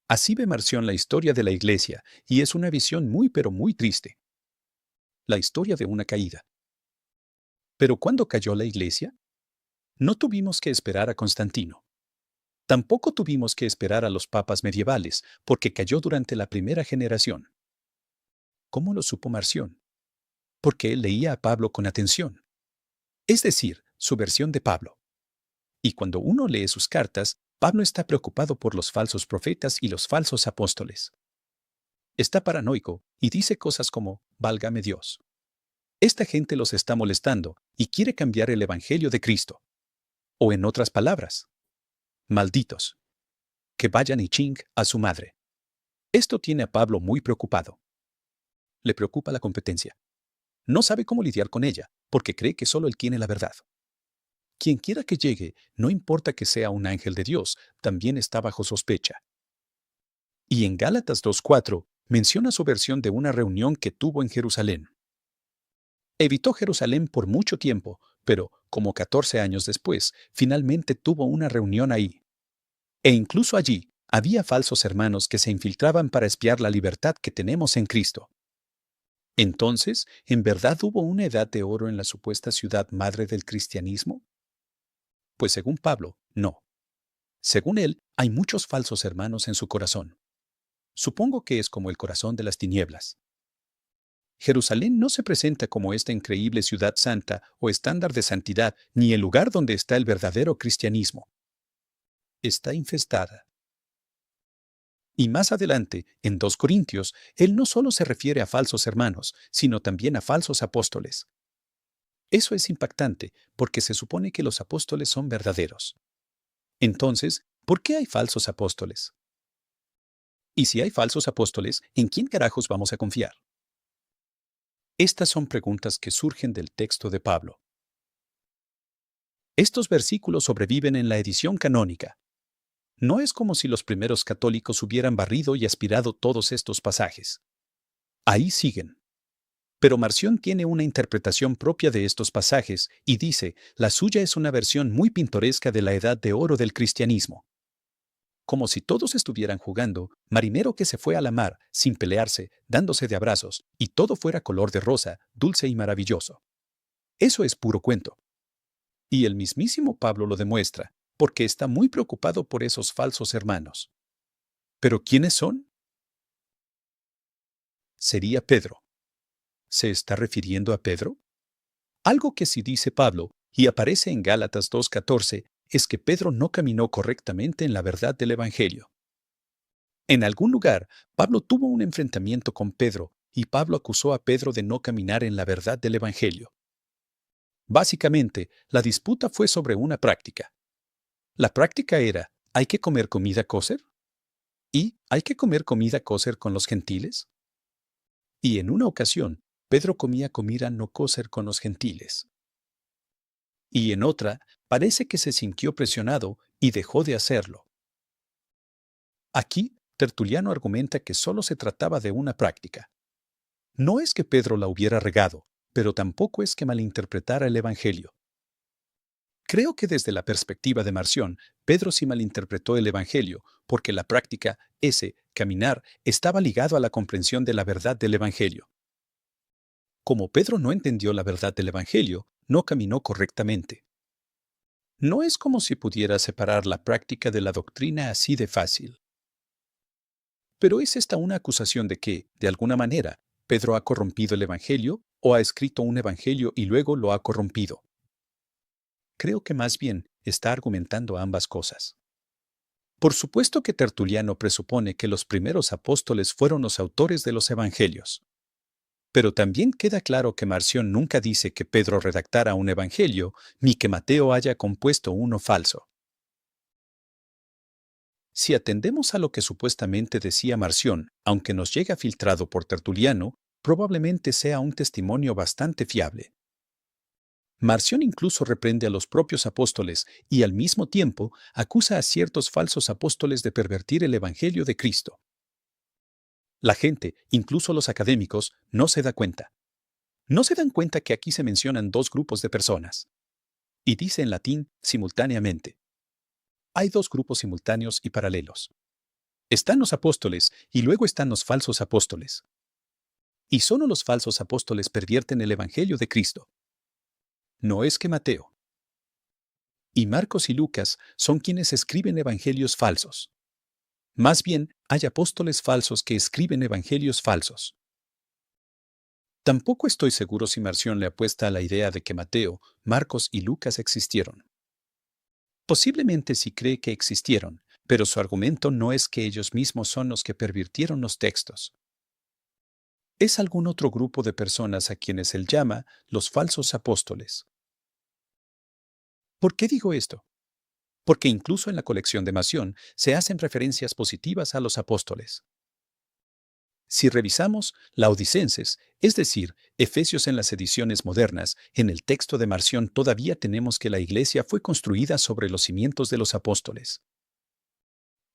Así ve Marción la historia de la Iglesia, y es una visión muy pero muy triste. La historia de una caída. Pero ¿cuándo cayó la Iglesia? No tuvimos que esperar a Constantino. Tampoco tuvimos que esperar a los papas medievales, porque cayó durante la primera generación. ¿Cómo lo supo Marción? Porque él leía a Pablo con atención. Es decir, su versión de Pablo. Y cuando uno lee sus cartas, Pablo está preocupado por los falsos profetas y los falsos apóstoles. Está paranoico y dice cosas como, válgame Dios. Esta gente los está molestando y quiere cambiar el Evangelio de Cristo. O en otras palabras, malditos. Que vayan y ching a su madre. Esto tiene a Pablo muy preocupado. Le preocupa la competencia. No sabe cómo lidiar con ella, porque cree que solo él tiene la verdad. Quien quiera que llegue, no importa que sea un ángel de Dios, también está bajo sospecha. Y en Gálatas 2:4 menciona su versión de una reunión que tuvo en Jerusalén. Evitó Jerusalén por mucho tiempo, pero, como 14 años después, finalmente tuvo una reunión ahí. E incluso allí, había falsos hermanos que se infiltraban para espiar la libertad que tenemos en Cristo. Entonces, ¿en verdad hubo una edad de oro en la supuesta ciudad madre del cristianismo? Pues según Pablo, no. Según él, hay muchos falsos hermanos en su corazón. Supongo que es como el corazón de las tinieblas. Jerusalén no se presenta como esta increíble ciudad santa o estándar de santidad, ni el lugar donde está el verdadero cristianismo. Está infestada. Y más adelante, en 2 Corintios, él no solo se refiere a falsos hermanos, sino también a falsos apóstoles. Eso es impactante, porque se supone que los apóstoles son verdaderos. Entonces, ¿por qué hay falsos apóstoles? Y si hay falsos apóstoles, ¿en quién carajos vamos a confiar? Estas son preguntas que surgen del texto de Pablo. Estos versículos sobreviven en la edición canónica. No es como si los primeros católicos hubieran barrido y aspirado todos estos pasajes. Ahí siguen. Pero Marción tiene una interpretación propia de estos pasajes y dice, la suya es una versión muy pintoresca de la edad de oro del cristianismo. Como si todos estuvieran jugando, marinero que se fue a la mar, sin pelearse, dándose de abrazos, y todo fuera color de rosa, dulce y maravilloso. Eso es puro cuento. Y el mismísimo Pablo lo demuestra, porque está muy preocupado por esos falsos hermanos. ¿Pero quiénes son? Sería Pedro. ¿Se está refiriendo a Pedro? Algo que sí dice Pablo, y aparece en Gálatas 2:14, es que Pedro no caminó correctamente en la verdad del Evangelio. En algún lugar, Pablo tuvo un enfrentamiento con Pedro, y Pablo acusó a Pedro de no caminar en la verdad del Evangelio. Básicamente, la disputa fue sobre una práctica. La práctica era, ¿hay que comer comida kosher? ¿Y hay que comer comida kosher con los gentiles? Y en una ocasión, Pedro comía comida no kosher con los gentiles. Y en otra, parece que se sintió presionado y dejó de hacerlo. Aquí, Tertuliano argumenta que solo se trataba de una práctica. No es que Pedro la hubiera regado, pero tampoco es que malinterpretara el Evangelio. Creo que desde la perspectiva de Marción, Pedro sí malinterpretó el Evangelio, porque la práctica, caminar, estaba ligado a la comprensión de la verdad del Evangelio. Como Pedro no entendió la verdad del Evangelio, no caminó correctamente. No es como si pudiera separar la práctica de la doctrina así de fácil. Pero ¿es esta una acusación de que, de alguna manera, Pedro ha corrompido el Evangelio o ha escrito un Evangelio y luego lo ha corrompido? Creo que más bien está argumentando ambas cosas. Por supuesto que Tertuliano presupone que los primeros apóstoles fueron los autores de los Evangelios. Pero también queda claro que Marción nunca dice que Pedro redactara un Evangelio, ni que Mateo haya compuesto uno falso. Si atendemos a lo que supuestamente decía Marción, aunque nos llega filtrado por Tertuliano, probablemente sea un testimonio bastante fiable. Marción incluso reprende a los propios apóstoles y al mismo tiempo acusa a ciertos falsos apóstoles de pervertir el Evangelio de Cristo. La gente, incluso los académicos, no se da cuenta. No se dan cuenta que aquí se mencionan 2 grupos de personas. Y dice en latín simultáneamente. Hay 2 grupos simultáneos y paralelos. Están los apóstoles y luego están los falsos apóstoles. Y solo los falsos apóstoles pervierten el Evangelio de Cristo. No es que Mateo y Marcos y Lucas son quienes escriben evangelios falsos. Más bien, hay apóstoles falsos que escriben evangelios falsos. Tampoco estoy seguro si Marción le apuesta a la idea de que Mateo, Marcos y Lucas existieron. Posiblemente sí cree que existieron, pero su argumento no es que ellos mismos son los que pervirtieron los textos. Es algún otro grupo de personas a quienes él llama los falsos apóstoles. ¿Por qué digo esto? Porque incluso en la colección de Marción se hacen referencias positivas a los apóstoles. Si revisamos Laodicenses, es decir, Efesios en las ediciones modernas, en el texto de Marción todavía tenemos que la iglesia fue construida sobre los cimientos de los apóstoles.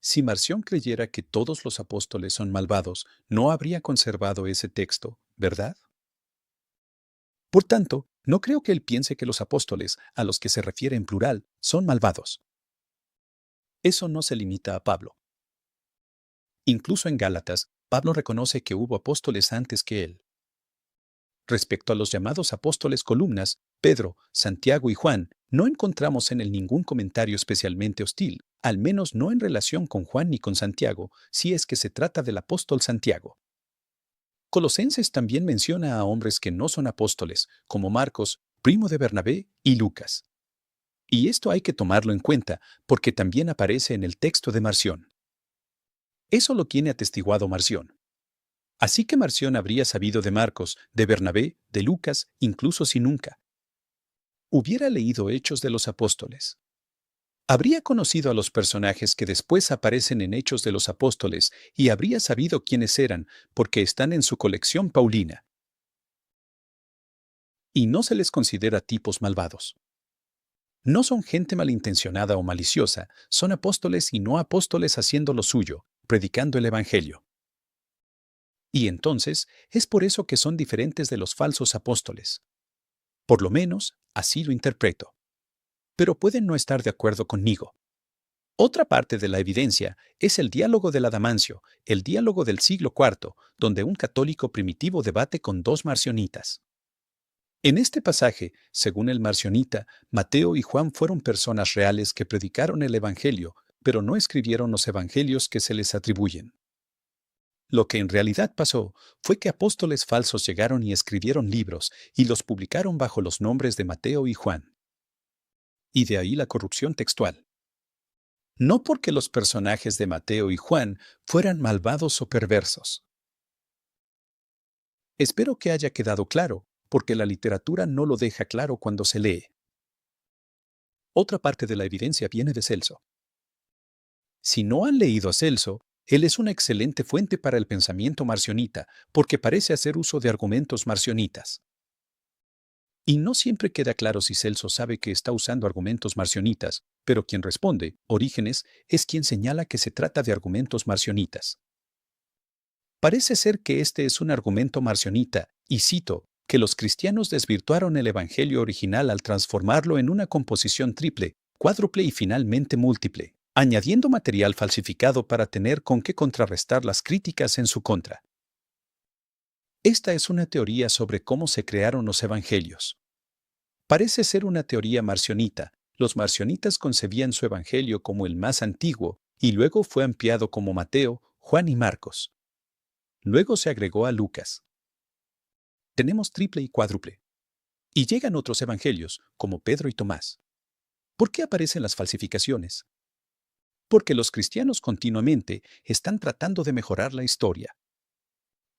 Si Marción creyera que todos los apóstoles son malvados, no habría conservado ese texto, ¿verdad? Por tanto, no creo que él piense que los apóstoles, a los que se refiere en plural, son malvados. Eso no se limita a Pablo. Incluso en Gálatas, Pablo reconoce que hubo apóstoles antes que él. Respecto a los llamados apóstoles columnas, Pedro, Santiago y Juan, no encontramos en él ningún comentario especialmente hostil, al menos no en relación con Juan ni con Santiago, si es que se trata del apóstol Santiago. Colosenses también menciona a hombres que no son apóstoles, como Marcos, primo de Bernabé, y Lucas. Y esto hay que tomarlo en cuenta, porque también aparece en el texto de Marción. Eso lo tiene atestiguado Marción. Así que Marción habría sabido de Marcos, de Bernabé, de Lucas, incluso si nunca hubiera leído Hechos de los Apóstoles. Habría conocido a los personajes que después aparecen en Hechos de los Apóstoles y habría sabido quiénes eran porque están en su colección paulina. Y no se les considera tipos malvados. No son gente malintencionada o maliciosa, son apóstoles y no apóstoles haciendo lo suyo, predicando el Evangelio. Y entonces, es por eso que son diferentes de los falsos apóstoles. Por lo menos, así lo interpreto. Pero pueden no estar de acuerdo conmigo. Otra parte de la evidencia es el diálogo del Adamancio, el diálogo del siglo IV, donde un católico primitivo debate con dos marcionitas. En este pasaje, según el marcionita, Mateo y Juan fueron personas reales que predicaron el Evangelio, pero no escribieron los evangelios que se les atribuyen. Lo que en realidad pasó fue que apóstoles falsos llegaron y escribieron libros y los publicaron bajo los nombres de Mateo y Juan. Y de ahí la corrupción textual. No porque los personajes de Mateo y Juan fueran malvados o perversos. Espero que haya quedado claro, porque la literatura no lo deja claro cuando se lee. Otra parte de la evidencia viene de Celso. Si no han leído a Celso, él es una excelente fuente para el pensamiento marcionita, porque parece hacer uso de argumentos marcionitas. Y no siempre queda claro si Celso sabe que está usando argumentos marcionitas, pero quien responde, Orígenes, es quien señala que se trata de argumentos marcionitas. Parece ser que este es un argumento marcionita, y cito, que los cristianos desvirtuaron el Evangelio original al transformarlo en una composición triple, cuádruple y finalmente múltiple, añadiendo material falsificado para tener con qué contrarrestar las críticas en su contra. Esta es una teoría sobre cómo se crearon los evangelios. Parece ser una teoría marcionita. Los marcionitas concebían su evangelio como el más antiguo y luego fue ampliado como Mateo, Juan y Marcos. Luego se agregó a Lucas. Tenemos triple y cuádruple. Y llegan otros evangelios, como Pedro y Tomás. ¿Por qué aparecen las falsificaciones? Porque los cristianos continuamente están tratando de mejorar la historia,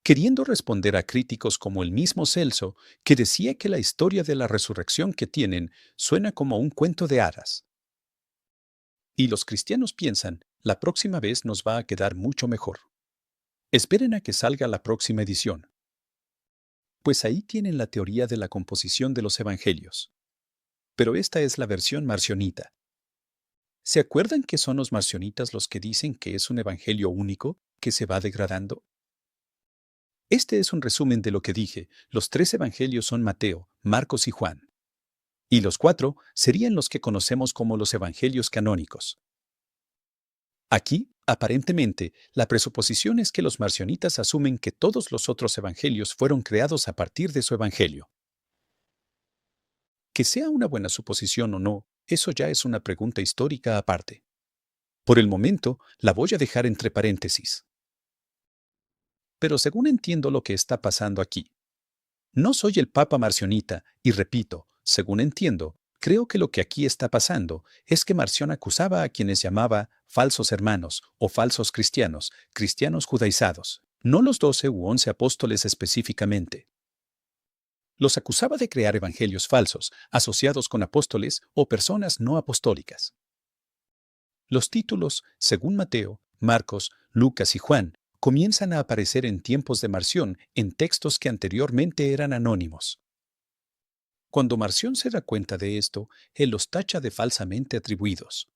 queriendo responder a críticos como el mismo Celso, que decía que la historia de la resurrección que tienen suena como un cuento de hadas. Y los cristianos piensan, la próxima vez nos va a quedar mucho mejor. Esperen a que salga la próxima edición. Pues ahí tienen la teoría de la composición de los evangelios. Pero esta es la versión marcionita. ¿Se acuerdan que son los marcionitas los que dicen que es un evangelio único que se va degradando? Este es un resumen de lo que dije. Los tres evangelios son Mateo, Marcos y Juan. Y los cuatro serían los que conocemos como los evangelios canónicos. Aquí Aparentemente, la presuposición es que los marcionitas asumen que todos los otros evangelios fueron creados a partir de su evangelio. Que sea una buena suposición o no, eso ya es una pregunta histórica aparte. Por el momento, la voy a dejar entre paréntesis. Pero según entiendo lo que está pasando aquí, no soy el Papa Marcionita, y repito, según entiendo, creo que lo que aquí está pasando es que Marción acusaba a quienes llamaba falsos hermanos o falsos cristianos, cristianos judaizados, no los 12 u 11 apóstoles específicamente. Los acusaba de crear evangelios falsos, asociados con apóstoles o personas no apostólicas. Los títulos, según Mateo, Marcos, Lucas y Juan, comienzan a aparecer en tiempos de Marción en textos que anteriormente eran anónimos. Cuando Marción se da cuenta de esto, él los tacha de falsamente atribuidos.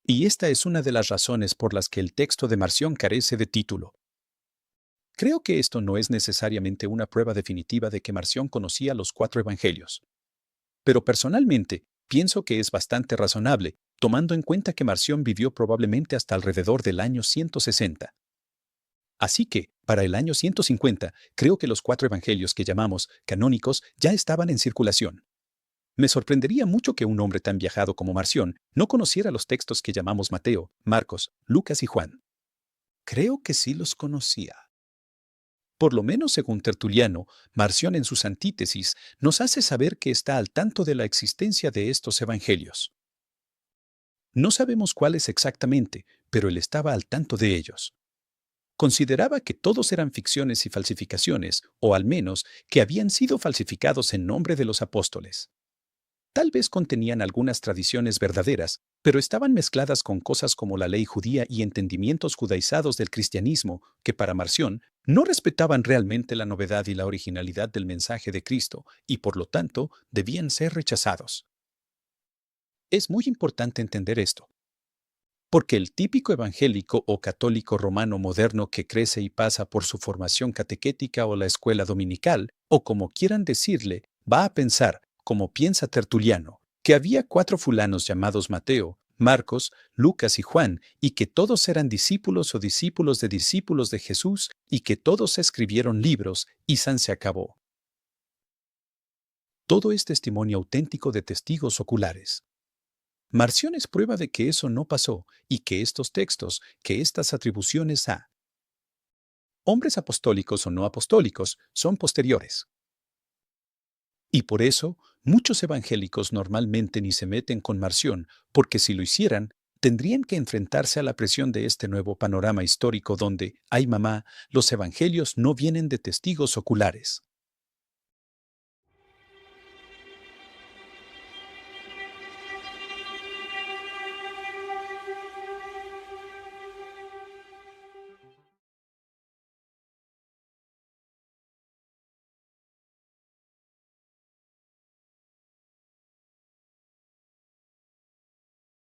Y esta es una de las razones por las que el texto de Marción carece de título. Creo que esto no es necesariamente una prueba definitiva de que Marción conocía los 4 evangelios. Pero personalmente, pienso que es bastante razonable, tomando en cuenta que Marción vivió probablemente hasta alrededor del año 160. Así que, para el año 150, creo que los 4 evangelios que llamamos canónicos ya estaban en circulación. Me sorprendería mucho que un hombre tan viajado como Marción no conociera los textos que llamamos Mateo, Marcos, Lucas y Juan. Creo que sí los conocía. Por lo menos según Tertuliano, Marción en sus antítesis nos hace saber que está al tanto de la existencia de estos evangelios. No sabemos cuáles exactamente, pero él estaba al tanto de ellos. Consideraba que todos eran ficciones y falsificaciones, o al menos que habían sido falsificados en nombre de los apóstoles. Tal vez contenían algunas tradiciones verdaderas, pero estaban mezcladas con cosas como la ley judía y entendimientos judaizados del cristianismo que para Marción no respetaban realmente la novedad y la originalidad del mensaje de Cristo y por lo tanto debían ser rechazados. Es muy importante entender esto, porque el típico evangélico o católico romano moderno que crece y pasa por su formación catequética o la escuela dominical, o como quieran decirle, va a pensar, como piensa Tertuliano, que había 4 fulanos llamados Mateo, Marcos, Lucas y Juan, y que todos eran discípulos o discípulos de Jesús, y que todos escribieron libros, y san se acabó. Todo es testimonio auténtico de testigos oculares. Marción es prueba de que eso no pasó y que estos textos, que estas atribuciones a hombres apostólicos o no apostólicos son posteriores. Y por eso, muchos evangélicos normalmente ni se meten con Marción, porque si lo hicieran, tendrían que enfrentarse a la presión de este nuevo panorama histórico donde, ay mamá, los evangelios no vienen de testigos oculares.